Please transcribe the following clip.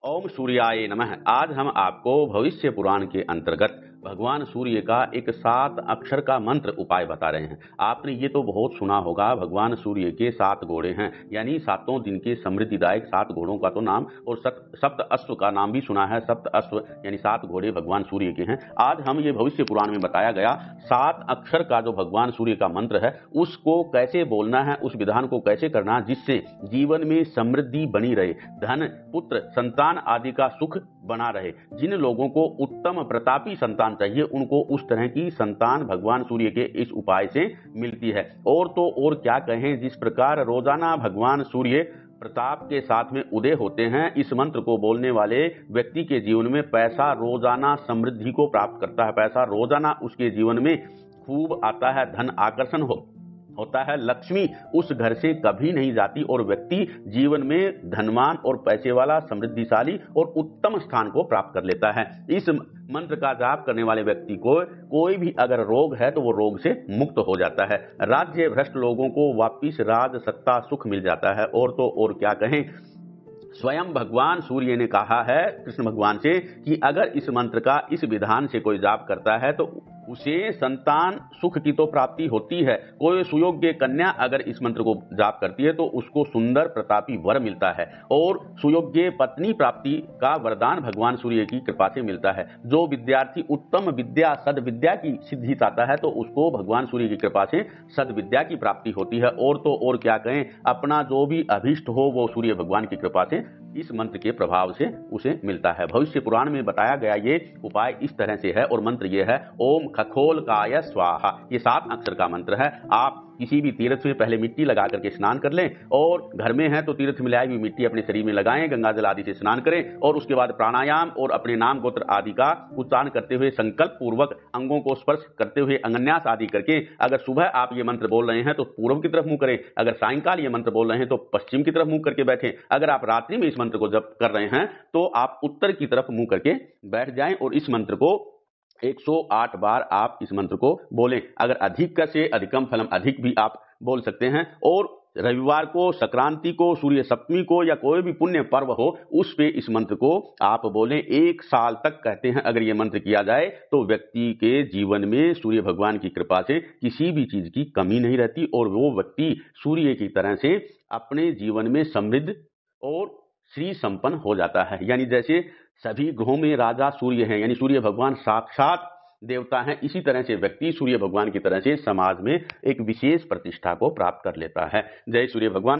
ओम सूर्याय नमः। आज हम आपको भविष्य पुराण के अंतर्गत भगवान सूर्य का एक 7 अक्षर का मंत्र उपाय बता रहे हैं। आपने ये तो बहुत सुना होगा, भगवान सूर्य के 7 घोड़े हैं, यानी सातों दिन के समृद्धिदायक 7 घोड़ों का तो नाम और सप्त अश्व का नाम भी सुना है। सप्त अश्व यानी 7 घोड़े भगवान सूर्य के हैं। आज हम ये भविष्य पुराण में बताया गया 7 अक्षर का जो भगवान सूर्य का मंत्र है, उसको कैसे बोलना है, उस विधान को कैसे करना है जिससे जीवन में समृद्धि बनी रहे, धन, पुत्र, संतान आदि का सुख बना रहे। जिन लोगों को उत्तम प्रतापी संतान चाहिए, उनको उस तरह की संतान भगवान सूर्य के इस उपाय से मिलती है। और तो और क्या कहें, जिस प्रकार रोजाना भगवान सूर्य प्रताप के साथ में उदय होते हैं, इस मंत्र को बोलने वाले व्यक्ति के जीवन में पैसा रोजाना समृद्धि को प्राप्त करता है। पैसा रोजाना उसके जीवन में खूब आता है, धन आकर्षण होता है, लक्ष्मी उस घर से कभी नहीं जाती और व्यक्ति जीवन में धनवान और पैसे वाला, समृद्धिशाली और उत्तम स्थान को प्राप्त कर लेता है। इस मंत्र का जाप करने वाले व्यक्ति को कोई भी अगर रोग है तो वो रोग से मुक्त हो जाता है। राज्य भ्रष्ट लोगों को वापिस राज, सत्ता, सुख मिल जाता है। और तो और क्या कहें, स्वयं भगवान सूर्य ने कहा है कृष्ण भगवान से कि अगर इस मंत्र का इस विधान से कोई जाप करता है तो उसे संतान सुख की तो प्राप्ति होती है। कोई सुयोग्य कन्या अगर इस मंत्र को जाप करती है तो उसको सुंदर प्रतापी वर मिलता है और सुयोग्य पत्नी प्राप्ति का वरदान भगवान सूर्य की कृपा से मिलता है। जो विद्यार्थी उत्तम विद्या, सद्विद्या की सिद्धि चाहता है तो उसको भगवान सूर्य की कृपा से सद्विद्या की प्राप्ति होती है। और तो और क्या कहें, अपना जो भी अभीष्ट हो वो सूर्य भगवान की कृपा से इस मंत्र के प्रभाव से उसे मिलता है। भविष्य पुराण में बताया गया ये उपाय इस तरह से है और मंत्र ये है ओम खखोलकाय स्वाहा। ये 7 अक्षर का मंत्र है। आप किसी भी तीर्थ में पहले मिट्टी लगा करके स्नान कर लें और घर में है तो तीर्थ में लाई हुई मिट्टी अपने शरीर में लगाएं, गंगा जल आदि से स्नान करें और उसके बाद प्राणायाम और अपने नाम गोत्र आदि का उच्चारण करते हुए संकल्प पूर्वक अंगों को स्पर्श करते हुए अंगन्यास आदि करके, अगर सुबह आप ये मंत्र बोल रहे हैं तो पूर्व की तरफ मुंह करें, अगर सायंकाल ये मंत्र बोल रहे हैं तो पश्चिम की तरफ मुंह करके बैठें, अगर आप रात्रि में इस मंत्र को जप कर रहे हैं तो आप उत्तर की तरफ मुंह करके बैठ जाएं और इस मंत्र को 108 बार आप इस मंत्र को बोलें। अगर अधिक से अधिकम फलम अधिक भी आप बोल सकते हैं। और रविवार को, संक्रांति को, सूर्य सप्तमी को या कोई भी पुण्य पर्व हो उस पे इस मंत्र को आप बोलें। 1 साल तक कहते हैं अगर ये मंत्र किया जाए तो व्यक्ति के जीवन में सूर्य भगवान की कृपा से किसी भी चीज की कमी नहीं रहती और वो व्यक्ति सूर्य की तरह से अपने जीवन में समृद्ध और श्री संपन्न हो जाता है। यानी जैसे सभी ग्रहों में राजा सूर्य हैं, यानी सूर्य भगवान साक्षात देवता हैं, इसी तरह से व्यक्ति सूर्य भगवान की तरह से समाज में एक विशेष प्रतिष्ठा को प्राप्त कर लेता है। जय सूर्य भगवान।